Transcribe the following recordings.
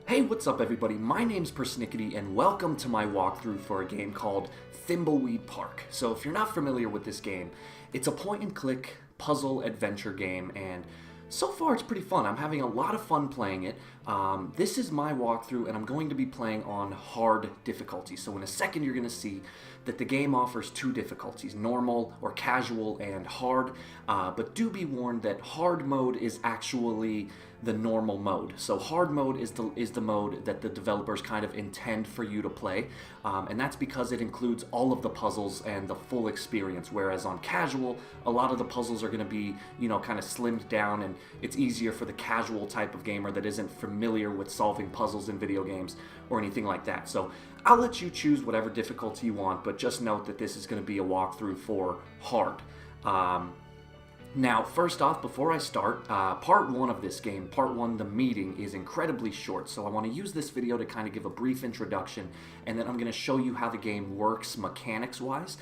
Hey, what's up everybody? My name's PersNikity and welcome to my walkthrough for a game called Thimbleweed Park. So if you're not familiar with this game, it's a point and click puzzle adventure game and so far it's pretty fun. I'm having a lot of fun playing it. This is my walkthrough and I'm going to be playing on hard difficulty. So in a second you're going to see that the game offers two difficulties, normal or casual and hard, but do be warned that hard mode is actually the normal mode. So hard mode is the mode that the developers kind of intend for you to play, and that's because it includes all of the puzzles and the full experience, whereas on casual, a lot of the puzzles are going to be, kind of slimmed down, and it's easier for the casual type of gamer that isn't familiar with solving puzzles in video games or anything like that. So I'll let you choose whatever difficulty you want, but just note that this is going to be a walkthrough for hard. Now, first off, before I start, part one of this game, part one, the meeting, is incredibly short, so I want to use this video to kind of give a brief introduction, and then I'm going to show you how the game works mechanics-wise,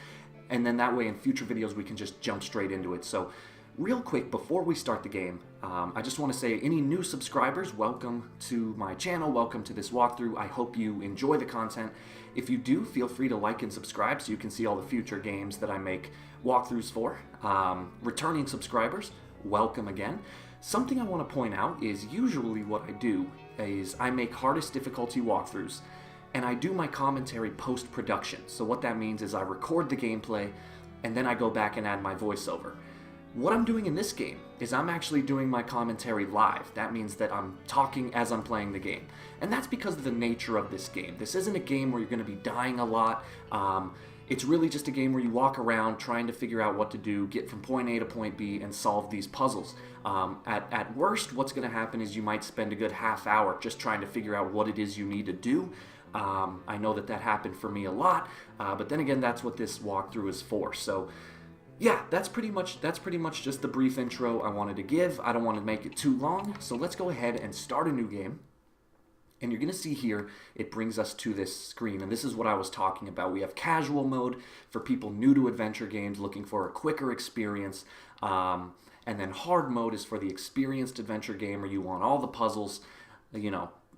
and then that way in future videos we can just jump straight into it. So, real quick, before we start the game, I just want to say any new subscribers, welcome to my channel, welcome to this walkthrough. I hope you enjoy the content. If you do, feel free to like and subscribe so you can see all the future games that I make walkthroughs for. Returning subscribers, welcome again. Something I want to point out is usually what I do is I make hardest difficulty walkthroughs and I do my commentary post-production. So what that means is I record the gameplay and then I go back and add my voiceover. What I'm doing in this game is I'm actually doing my commentary live. That means that I'm talking as I'm playing the game. And that's because of the nature of this game. This isn't a game where you're going to be dying a lot. It's really just a game where you walk around trying to figure out what to do, get from point A to point B, and solve these puzzles. At worst, what's going to happen is you might spend a good half hour just trying to figure out what it is you need to do. I know that happened for me a lot, but then again, that's what this walkthrough is for. So yeah, that's pretty much just the brief intro I wanted to give. I don't want to make it too long, so let's go ahead and start a new game. And you're going to see here, it brings us to this screen, and this is what I was talking about. We have casual mode for people new to adventure games looking for a quicker experience, and then hard mode is for the experienced adventure gamer. You want all the puzzles,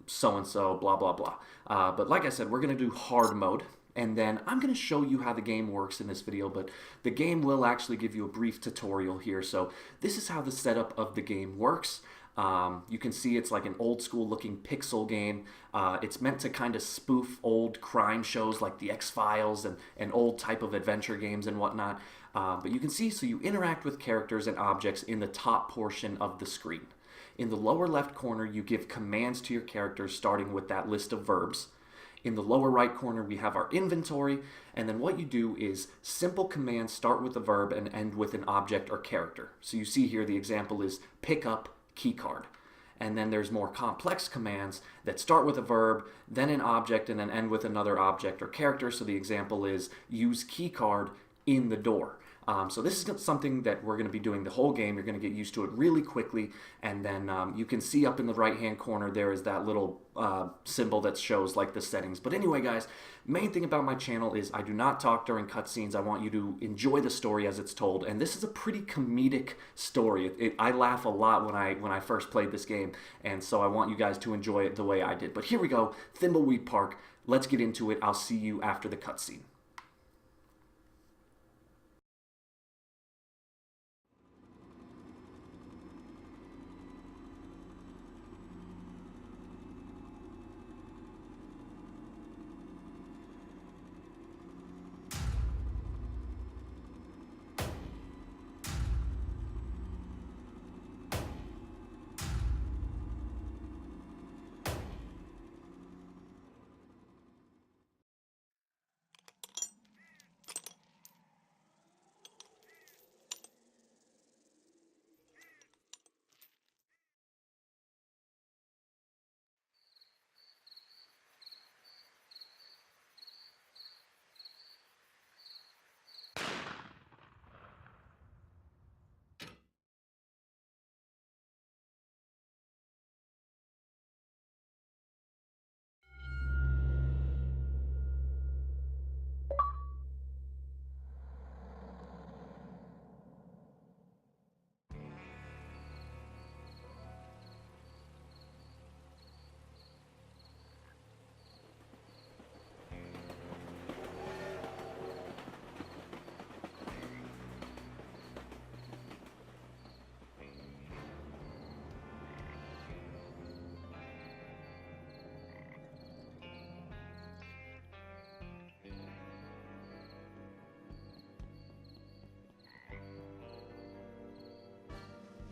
so-and-so, blah, blah, blah. But like I said, we're going to do hard mode. And then I'm going to show you how the game works in this video, but the game will actually give you a brief tutorial here. So this is how the setup of the game works. You can see it's like an old school looking pixel game. It's meant to kind of spoof old crime shows like the X-Files and old type of adventure games and whatnot. But you can see, so you interact with characters and objects in the top portion of the screen. In the lower left corner, you give commands to your characters starting with that list of verbs. In the lower right corner, we have our inventory, and then what you do is simple commands start with a verb and end with an object or character. So you see here the example is pick up keycard. And then there's more complex commands that start with a verb, then an object, and then end with another object or character. So the example is use keycard in the door. So this is something that we're going to be doing the whole game. You're going to get used to it really quickly, and then you can see up in the right-hand corner there is that little symbol that shows like the settings. But anyway, guys, main thing about my channel is I do not talk during cutscenes. I want you to enjoy the story as it's told, and this is a pretty comedic story. I laugh a lot when I first played this game, and so I want you guys to enjoy it the way I did. But here we go, Thimbleweed Park. Let's get into it. I'll see you after the cutscene.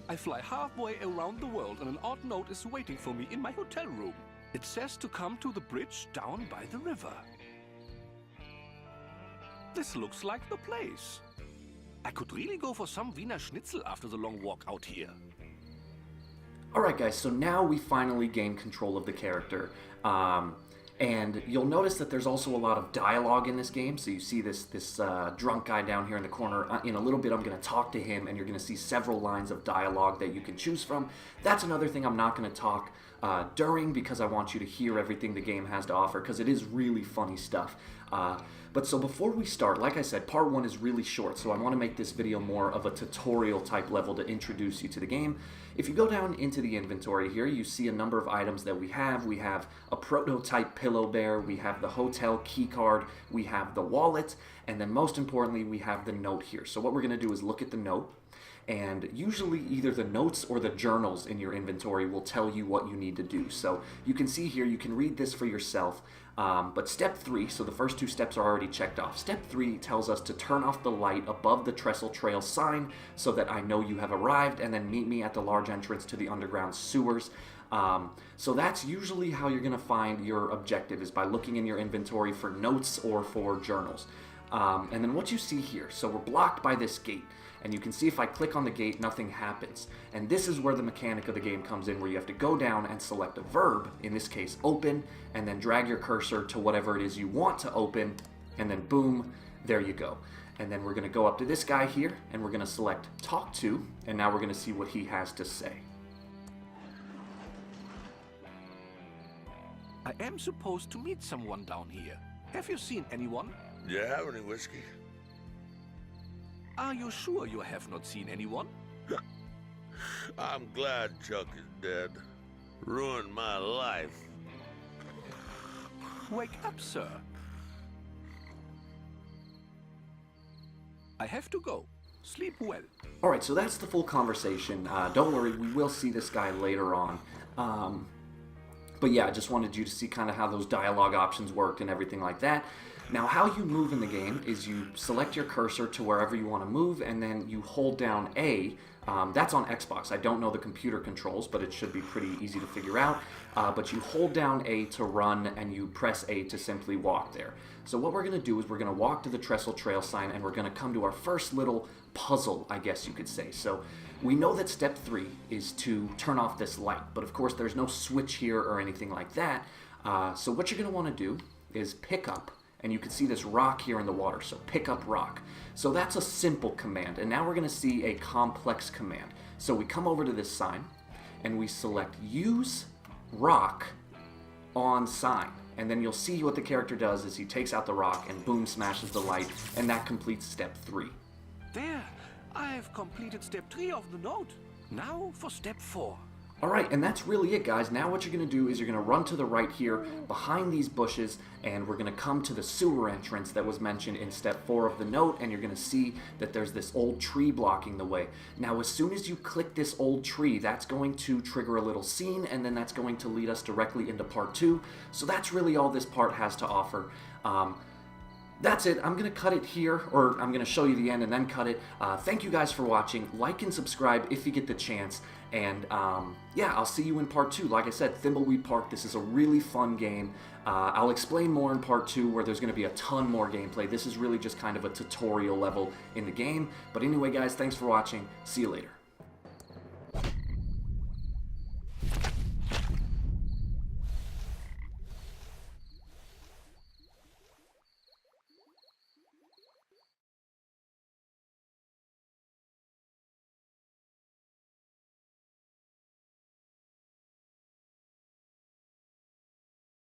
I fly halfway around the world and an odd note is waiting for me in my hotel room. It says to come to the bridge down by the river. This looks like the place. I could really go for some Wiener Schnitzel after the long walk out here. Alright guys, so now we finally gain control of the character. And you'll notice that there's also a lot of dialogue in this game. So you see this drunk guy down here in the corner. In a little bit I'm going to talk to him and you're going to see several lines of dialogue that you can choose from. That's another thing I'm not going to talk during, because I want you to hear everything the game has to offer, because it is really funny stuff. But so before we start, like I said, part 1 is really short, so I want to make this video more of a tutorial type level to introduce you to the game. If you go down into the inventory here, you see a number of items that we have. We have a prototype pillow bear, we have the hotel key card, we have the wallet, and then most importantly, we have the note here. So what we're going to do is look at the note. And usually either the notes or the journals in your inventory will tell you what you need to do. So you can see here, you can read this for yourself. But step 3, so the first 2 steps are already checked off. Step 3 tells us to turn off the light above the Trestle Trail sign so that I know you have arrived, and then meet me at the large entrance to the underground sewers. So that's usually how you're going to find your objective, is by looking in your inventory for notes or for journals. And then what you see here, so we're blocked by this gate. And you can see if I click on the gate, nothing happens. And this is where the mechanic of the game comes in, where you have to go down and select a verb, in this case open, and then drag your cursor to whatever it is you want to open, and then boom, there you go. And then we're going to go up to this guy here, and we're going to select talk to, and now we're going to see what he has to say. I am supposed to meet someone down here. Have you seen anyone? Do you have any whiskey? Are you sure you have not seen anyone? I'm glad Chuck is dead. Ruined my life. Wake up, sir. I have to go. Sleep well. Alright, so that's the full conversation. Don't worry, we will see this guy later on. But yeah, I just wanted you to see kind of how those dialogue options worked and everything like that. Now, how you move in the game is you select your cursor to wherever you want to move, and then you hold down A. That's on Xbox. I don't know the computer controls, but it should be pretty easy to figure out. But you hold down A to run, and you press A to simply walk there. So what we're going to do is we're going to walk to the Trestle Trail sign, and we're going to come to our first little puzzle, I guess you could say. So we know that step 3 is to turn off this light, but of course there's no switch here or anything like that. So what you're going to want to do is pick up, and you can see this rock here in the water, so pick up rock. So that's a simple command, and now we're going to see a complex command. So we come over to this sign, and we select use rock on sign. And then you'll see what the character does is he takes out the rock and boom, smashes the light, and that completes step 3. There, I've completed step 3 of the note. Now for step 4. Alright, and that's really it, guys. Now what you're going to do is you're going to run to the right here behind these bushes, and we're going to come to the sewer entrance that was mentioned in step 4 of the note, and you're going to see that there's this old tree blocking the way. Now, as soon as you click this old tree, that's going to trigger a little scene, and then that's going to lead us directly into part 2. So that's really all this part has to offer. That's it. I'm going to cut it here, or I'm going to show you the end and then cut it. Thank you guys for watching. Like and subscribe if you get the chance. And yeah, I'll see you in part 2. Like I said, Thimbleweed Park, this is a really fun game. I'll explain more in part 2 where there's going to be a ton more gameplay. This is really just kind of a tutorial level in the game. But anyway, guys, thanks for watching. See you later.